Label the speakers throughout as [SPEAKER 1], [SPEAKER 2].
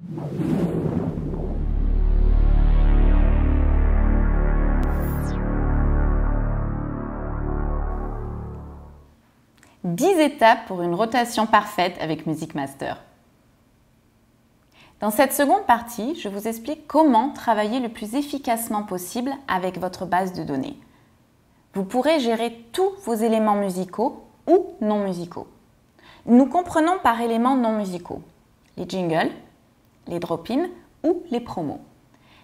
[SPEAKER 1] 10 étapes pour une rotation parfaite avec Music Master. Dans cette seconde partie, je vous explique comment travailler le plus efficacement possible avec votre base de données. Vous pourrez gérer tous vos éléments musicaux ou non musicaux. Nous comprenons par éléments non musicaux les jingles, les drop-ins ou les promos.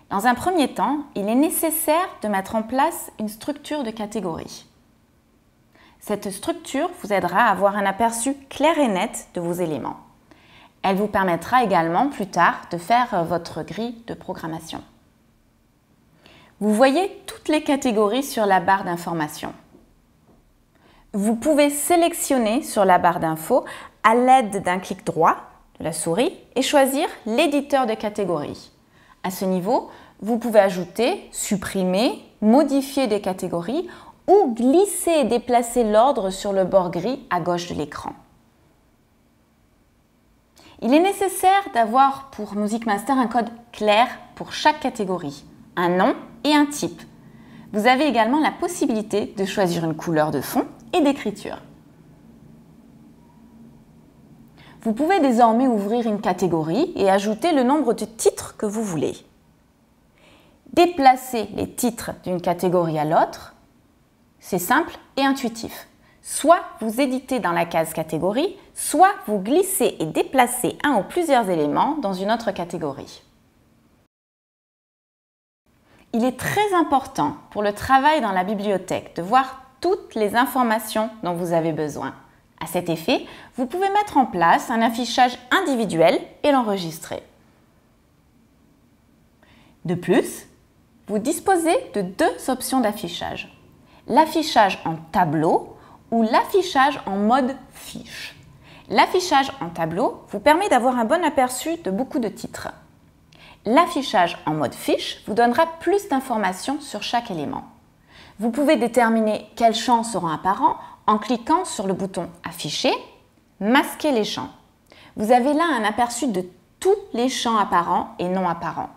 [SPEAKER 1] Dans un premier temps, il est nécessaire de mettre en place une structure de catégorie. Cette structure vous aidera à avoir un aperçu clair et net de vos éléments. Elle vous permettra également plus tard de faire votre grille de programmation. Vous voyez toutes les catégories sur la barre d'information. Vous pouvez sélectionner sur la barre d'infos à l'aide d'un clic droit de la souris et choisir l'éditeur de catégories. À ce niveau, vous pouvez ajouter, supprimer, modifier des catégories ou glisser et déplacer l'ordre sur le bord gris à gauche de l'écran. Il est nécessaire d'avoir pour Music Master un code clair pour chaque catégorie, un nom et un type. Vous avez également la possibilité de choisir une couleur de fond et d'écriture. Vous pouvez désormais ouvrir une catégorie et ajouter le nombre de titres que vous voulez. Déplacer les titres d'une catégorie à l'autre, c'est simple et intuitif. Soit vous éditez dans la case catégorie, soit vous glissez et déplacez un ou plusieurs éléments dans une autre catégorie. Il est très important pour le travail dans la bibliothèque de voir toutes les informations dont vous avez besoin. À cet effet, vous pouvez mettre en place un affichage individuel et l'enregistrer. De plus, vous disposez de deux options d'affichage. L'affichage en tableau ou l'affichage en mode fiche. L'affichage en tableau vous permet d'avoir un bon aperçu de beaucoup de titres. L'affichage en mode fiche vous donnera plus d'informations sur chaque élément. Vous pouvez déterminer quels champs seront apparents en cliquant sur le bouton Afficher, Masquer les champs. Vous avez là un aperçu de tous les champs apparents et non apparents.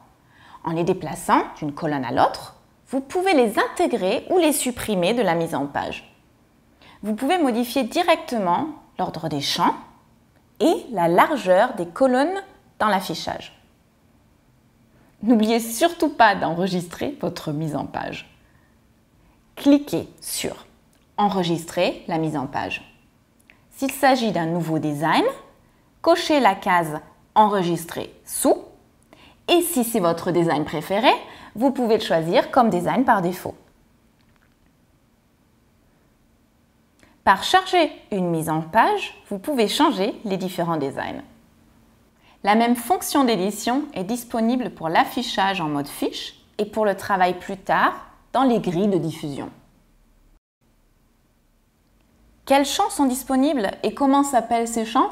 [SPEAKER 1] En les déplaçant d'une colonne à l'autre, vous pouvez les intégrer ou les supprimer de la mise en page. Vous pouvez modifier directement l'ordre des champs et la largeur des colonnes dans l'affichage. N'oubliez surtout pas d'enregistrer votre mise en page. Cliquez sur « Enregistrer la mise en page ». S'il s'agit d'un nouveau design, cochez la case « Enregistrer sous » et si c'est votre design préféré, vous pouvez le choisir comme design par défaut. Par charger une mise en page, vous pouvez changer les différents designs. La même fonction d'édition est disponible pour l'affichage en mode fiche et pour le travail plus tard dans les grilles de diffusion. Quels champs sont disponibles et comment s'appellent ces champs?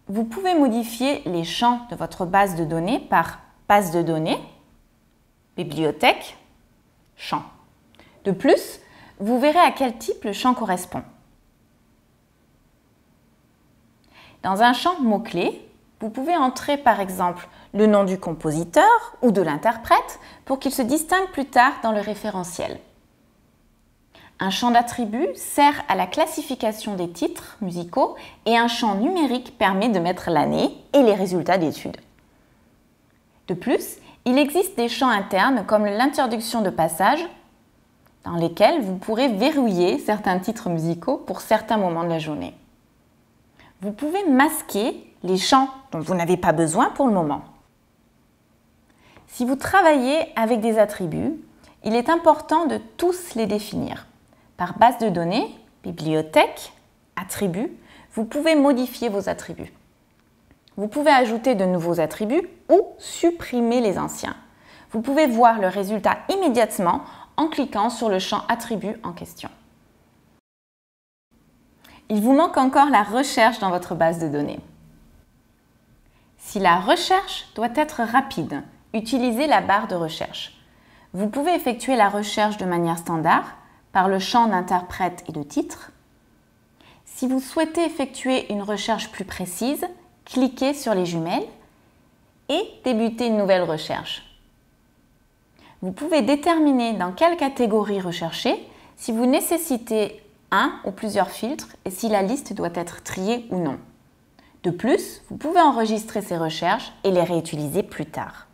[SPEAKER 1] Vous pouvez modifier les champs de votre base de données par base de données, bibliothèque, champ. De plus, vous verrez à quel type le champ correspond. Dans un champ mots-clés, vous pouvez entrer par exemple le nom du compositeur ou de l'interprète pour qu'il se distingue plus tard dans le référentiel. Un champ d'attributs sert à la classification des titres musicaux et un champ numérique permet de mettre l'année et les résultats d'études. De plus, il existe des champs internes comme l'introduction de passage dans lesquels vous pourrez verrouiller certains titres musicaux pour certains moments de la journée. Vous pouvez masquer les champs dont vous n'avez pas besoin pour le moment. Si vous travaillez avec des attributs, il est important de tous les définir. Par base de données, bibliothèque, attributs, vous pouvez modifier vos attributs. Vous pouvez ajouter de nouveaux attributs ou supprimer les anciens. Vous pouvez voir le résultat immédiatement en cliquant sur le champ attribut en question. Il vous manque encore la recherche dans votre base de données. Si la recherche doit être rapide, utilisez la barre de recherche. Vous pouvez effectuer la recherche de manière standard par le champ d'interprète et de titre. Si vous souhaitez effectuer une recherche plus précise, cliquez sur les jumelles et débuter une nouvelle recherche. Vous pouvez déterminer dans quelle catégorie rechercher, si vous nécessitez un ou plusieurs filtres et si la liste doit être triée ou non. De plus, vous pouvez enregistrer ces recherches et les réutiliser plus tard.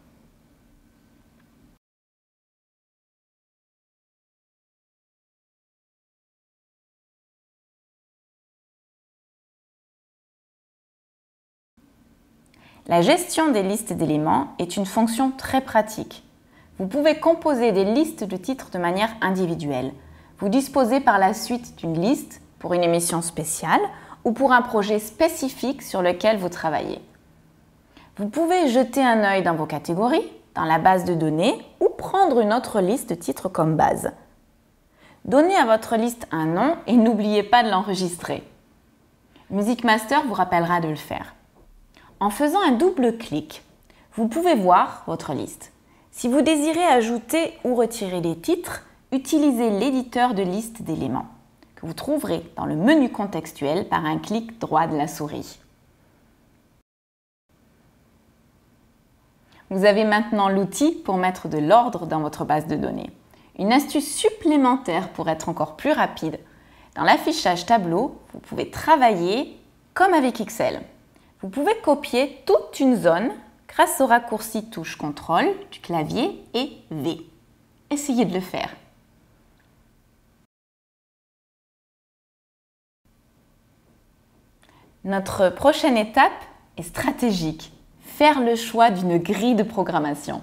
[SPEAKER 1] La gestion des listes d'éléments est une fonction très pratique. Vous pouvez composer des listes de titres de manière individuelle. Vous disposez par la suite d'une liste pour une émission spéciale ou pour un projet spécifique sur lequel vous travaillez. Vous pouvez jeter un œil dans vos catégories, dans la base de données ou prendre une autre liste de titres comme base. Donnez à votre liste un nom et n'oubliez pas de l'enregistrer. Music Master vous rappellera de le faire. En faisant un double clic, vous pouvez voir votre liste. Si vous désirez ajouter ou retirer des titres, utilisez l'éditeur de liste d'éléments que vous trouverez dans le menu contextuel par un clic droit de la souris. Vous avez maintenant l'outil pour mettre de l'ordre dans votre base de données. Une astuce supplémentaire pour être encore plus rapide. Dans l'affichage tableau, vous pouvez travailler comme avec Excel. Vous pouvez copier toute une zone grâce au raccourci touche CTRL du clavier et V. Essayez de le faire. Notre prochaine étape est stratégique. Faire le choix d'une grille de programmation.